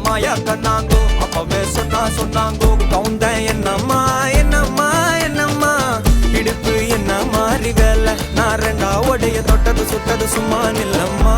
மாயா கண்ணாங்கோ அப்பவே சொன்னாங்கோ கவுந்தேன் என்னம்மா என்னம்மா என்னம்மா இடுப்பு என்ன மாறி வேலை நான் ரெண்டா உடைய தொட்டது சுட்டது சும்மா நில்லம்மா